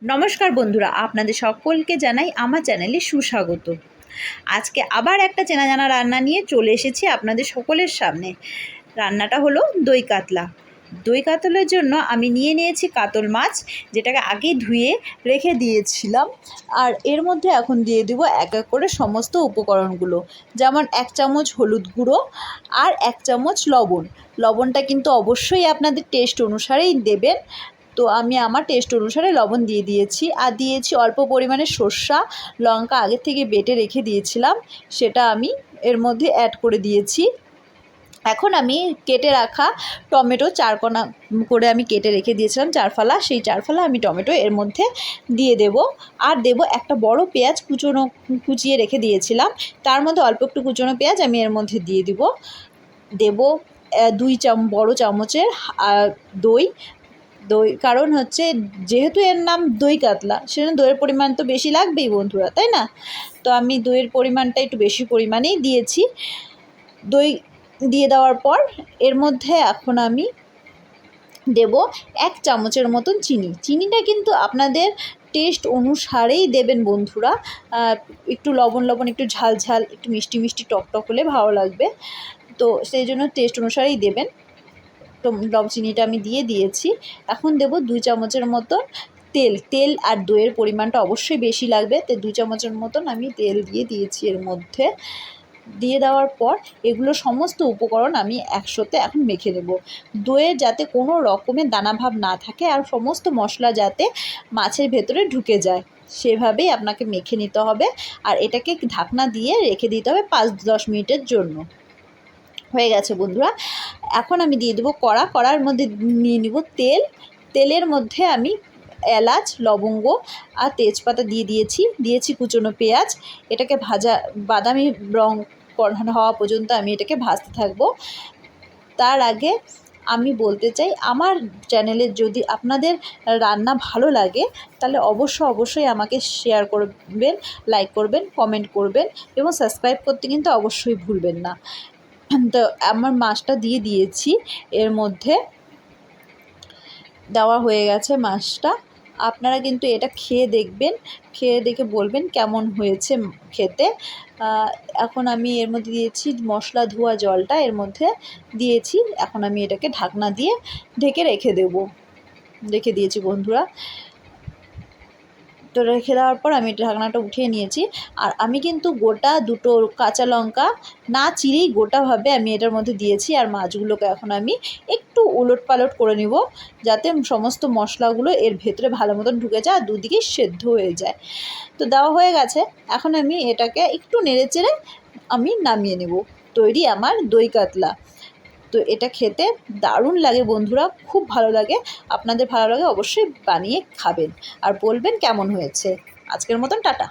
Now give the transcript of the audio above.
নমস্কার বন্ধুরা, আপনাদের সকলকে জানাই আমার চ্যানেলে সুস্বাগত। আজকে আবার একটা চেনা জানা রান্না নিয়ে চলে এসেছি আপনাদের সকলের সামনে। রান্নাটা হলো দই কাতলা। দই কাতলার জন্য আমি নিয়ে নিয়েছি কাতল মাছ, যেটাকে আগেই ধুয়ে রেখে দিয়েছিলাম। আর এর মধ্যে এখন দিয়ে দেবো এক এক করে সমস্ত উপকরণগুলো, যেমন 1 চামচ হলুদ গুঁড়ো আর 1 চামচ লবণ। লবণটা কিন্তু অবশ্যই আপনাদের টেস্ট অনুসারেই দেবেন। তো আমি আমার টেস্ট অনুসারে লবণ দিয়ে দিয়েছি, আর দিয়েছি অল্প পরিমাণে সর্ষা লঙ্কা আগে থেকে বেটে রেখে দিয়েছিলাম, সেটা আমি এর মধ্যে অ্যাড করে দিয়েছি। এখন আমি কেটে রাখা টমেটো 4 কোনা করে আমি কেটে রেখে দিয়েছিলাম, 4 ফালা, সেই 4 ফালা আমি টমেটো এর মধ্যে দিয়ে দেব। আর দেব একটা বড় পেঁয়াজ কুচিয়ে রেখে দিয়েছিলাম, তার মধ্যে অল্প একটু কুচনো পেঁয়াজ আমি এর মধ্যে দিয়ে দেব 2 বড় চামচের দই। কারণ হচ্ছে যেহেতু এর নাম দই কাতলা, সেজন্য দইয়ের পরিমাণ তো বেশি লাগবেই বন্ধুরা, তাই না? তো আমি দইয়ের পরিমাণটা একটু বেশি পরিমাণেই দিয়েছি। দই দিয়ে দেওয়ার পর এর মধ্যে এখন আমি দেব 1 চামচের মতন চিনি। চিনিটা কিন্তু আপনাদের টেস্ট অনুসারেই দেবেন বন্ধুরা। একটু লবণ লবণ, একটু ঝাল ঝাল, একটু মিষ্টি মিষ্টি টকটক হলে ভালো লাগবে, তো সেই জন্য টেস্ট অনুসারেই দেবেন। তো চিনিটা আমি দিয়ে দিয়েছি। এখন দেব 2 চামচের মতন তেল আর দইয়ের পরিমাণটা অবশ্যই বেশি লাগবে, তো 2 চামচের মতন আমি তেল দিয়ে দিয়েছি এর মধ্যে। দিয়ে দেওয়ার পর এগুলো সমস্ত উপকরণ আমি একসাথে এখন মেখে নেব। দইয়ের যাতে কোনো রকমের দানাভাব না থাকে আর সমস্ত মশলা যাতে মাছের ভেতরে ঢুকে যায়, সেভাবেই আপনাকে মেখে নিতে হবে। আর এটাকে ঢাকনা দিয়ে রেখে দিতে হবে 5-10 মিনিটের জন্য। হয়ে গেছে বন্ধুরা। এখন আমি দিয়ে দেবো কড়ার মধ্যে নিয়ে নিব তেলের মধ্যে আমি এলাচ, লবঙ্গ আর তেজপাতা দিয়েছি কুচনো পেঁয়াজ। এটাকে বাদামি রং হওয়া পর্যন্ত আমি এটাকে ভাজতে থাকবো। তার আগে আমি বলতে চাই, আমার চ্যানেলে যদি আপনাদের রান্না ভালো লাগে তাহলে অবশ্যই আমাকে শেয়ার করবেন, লাইক করবেন, কমেন্ট করবেন এবং সাবস্ক্রাইব করতে কিন্তু অবশ্যই ভুলবেন না। তো আমার মাছটা দিয়ে দিয়েছি এর মধ্যে, দেওয়া হয়ে গেছে মাছটা। আপনারা কিন্তু এটা খেয়ে দেখবেন, খেয়ে দেখে বলবেন কেমন হয়েছে খেতে। এখন আমি এর মধ্যে দিয়েছি মশলা ধোয়া জলটা, এর মধ্যে দিয়েছি। এখন আমি এটাকে ঢাকনা দিয়ে ঢেকে রেখে দিয়েছি বন্ধুরা। তো রেখে দেওয়ার পর আমি ঢাকনাটা উঠিয়ে নিয়েছি। আর আমি কিন্তু গোটা 2 কাঁচা লঙ্কা না চিরেই গোটাভাবে আমি এটার মধ্যে দিয়েছি। আর মাছগুলোকে এখন আমি একটু উলটপালট করে নিব, যাতে সমস্ত মশলাগুলো এর ভেতরে ভালো মতন ঢুকে যায় আর দুদিকেই সেদ্ধ হয়ে যায়। তো দেওয়া হয়ে গেছে। এখন আমি এটাকে একটু নেড়েচেড়ে আমি নামিয়ে নেব। তৈরি আমার দই কাতলা। তো এটা খেতে দারুণ লাগে বন্ধুরা, খুব ভালো লাগে। আপনাদের ভালো লাগে অবশ্যই বানিয়ে খাবেন আর বলবেন কেমন হয়েছে। আজকের মতন টাটা।